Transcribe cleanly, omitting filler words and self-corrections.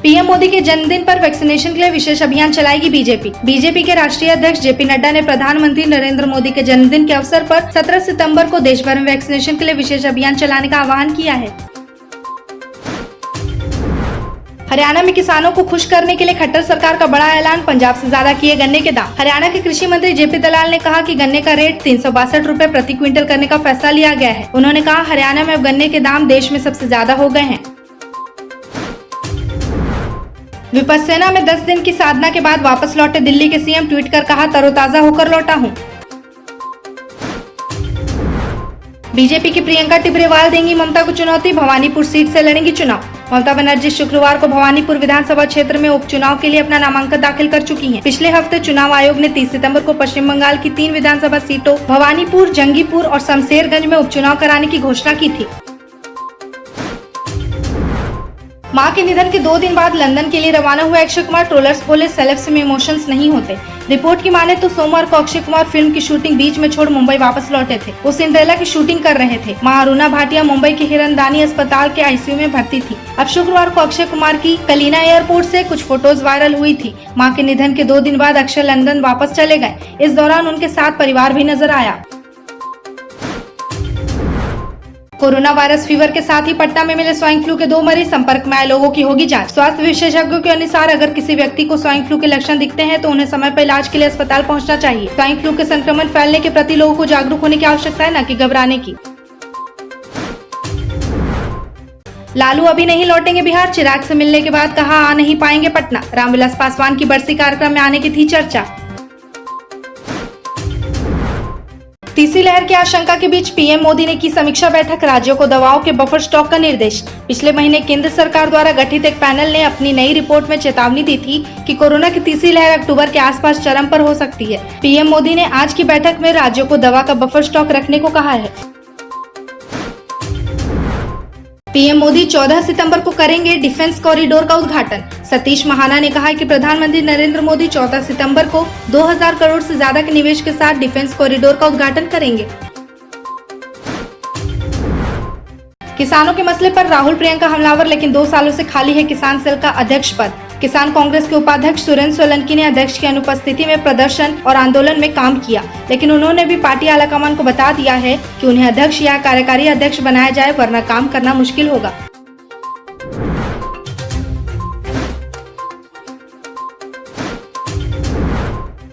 PM Modi के जन्मदिन पर वैक्सीनेशन के लिए विशेष अभियान चलाएगी बीजेपी। बीजेपी के राष्ट्रीय अध्यक्ष जेपी नड्डा ने प्रधानमंत्री नरेंद्र मोदी के जन्मदिन के अवसर पर 17 सितंबर को देश भर में वैक्सीनेशन के लिए विशेष अभियान चलाने का आह्वान किया है। हरियाणा में किसानों को खुश करने के लिए खट्टर सरकार का बड़ा ऐलान, पंजाब से ज्यादा किए गन्ने के दाम। हरियाणा के कृषि मंत्री जेपी दलाल ने कहा कि गन्ने का रेट 362 रुपए प्रति क्विंटल करने का फैसला लिया गया है। उन्होंने कहा, हरियाणा में अब गन्ने के दाम देश में सबसे ज्यादा हो गए हैं। विपक्ष सेना में 10 दिन की साधना के बाद वापस लौटे दिल्ली के सीएम, ट्वीट कर कहा, तरोताजा होकर लौटा हूं। बीजेपी की प्रियंका टिब्रेवाल देंगी ममता को चुनौती, भवानीपुर सीट से लड़ेंगी चुनाव। ममता बनर्जी शुक्रवार को भवानीपुर विधानसभा क्षेत्र में उपचुनाव के लिए अपना नामांकन दाखिल कर चुकी हैं। पिछले हफ्ते चुनाव आयोग ने 30 सितंबर को पश्चिम बंगाल की 3 विधानसभा सीटों भवानीपुर, जंगीपुर और शमशेरगंज में उपचुनाव कराने की घोषणा की थी। मां के निधन के 2 दिन बाद लंदन के लिए रवाना हुआ अक्षय कुमार, ट्रोलर्स बोले सेलेब्स में इमोशंस नहीं होते। रिपोर्ट की माने तो सोमवार को अक्षय कुमार फिल्म की शूटिंग बीच में छोड़ मुंबई वापस लौटे थे। वो सिंड्रेला की शूटिंग कर रहे थे। मां अरुणा भाटिया मुंबई के हिरनदानी अस्पताल के आईसीयू में भर्ती थी। अब शुक्रवार को अक्षय कुमार की कलीना एयरपोर्ट से कुछ फोटोज वायरल हुई थी। मां के निधन के 2 दिन बाद अक्षय लंदन वापस चले गए। इस दौरान उनके साथ परिवार भी नजर आया। कोरोना वायरस फीवर के साथ ही पटना में मिले स्वाइन फ्लू के 2 मरीज, संपर्क में आए लोगों की होगी जांच। स्वास्थ्य विशेषज्ञों के अनुसार अगर किसी व्यक्ति को स्वाइन फ्लू के लक्षण दिखते हैं तो उन्हें समय पर इलाज के लिए अस्पताल पहुंचना चाहिए। स्वाइन फ्लू के संक्रमण फैलने के प्रति लोगों को जागरूक होने की आवश्यकता है, न कि घबराने की। लालू अभी नहीं लौटेंगे बिहार, चिराग से मिलने के बाद कहा आ नहीं पाएंगे पटना। रामविलास पासवान की बरसी कार्यक्रम में आने की थी चर्चा। तीसरी लहर की आशंका के बीच पीएम मोदी ने की समीक्षा बैठक, राज्यों को दवाओं के बफर स्टॉक का निर्देश। पिछले महीने केंद्र सरकार द्वारा गठित एक पैनल ने अपनी नई रिपोर्ट में चेतावनी दी थी कि कोरोना की तीसरी लहर अक्टूबर के आसपास चरम पर हो सकती है। पीएम मोदी ने आज की बैठक में राज्यों को दवा का बफर स्टॉक रखने को कहा है। पीएम मोदी 14 सितंबर को करेंगे डिफेंस कॉरिडोर का उद्घाटन। सतीश महाना ने कहा है कि प्रधानमंत्री नरेंद्र मोदी 14 सितंबर को 2000 करोड़ से ज्यादा के निवेश के साथ डिफेंस कॉरिडोर का उद्घाटन करेंगे। किसानों के मसले पर राहुल प्रियंका हमलावर, लेकिन 2 सालों से खाली है किसान सेल का अध्यक्ष पद। किसान कांग्रेस के उपाध्यक्ष सुरेंद्र सोलंकी ने अध्यक्ष की अनुपस्थिति में प्रदर्शन और आंदोलन में काम किया, लेकिन उन्होंने भी पार्टी आलाकमान को बता दिया है कि उन्हें अध्यक्ष या कार्यकारी अध्यक्ष बनाया जाए, वरना काम करना मुश्किल होगा।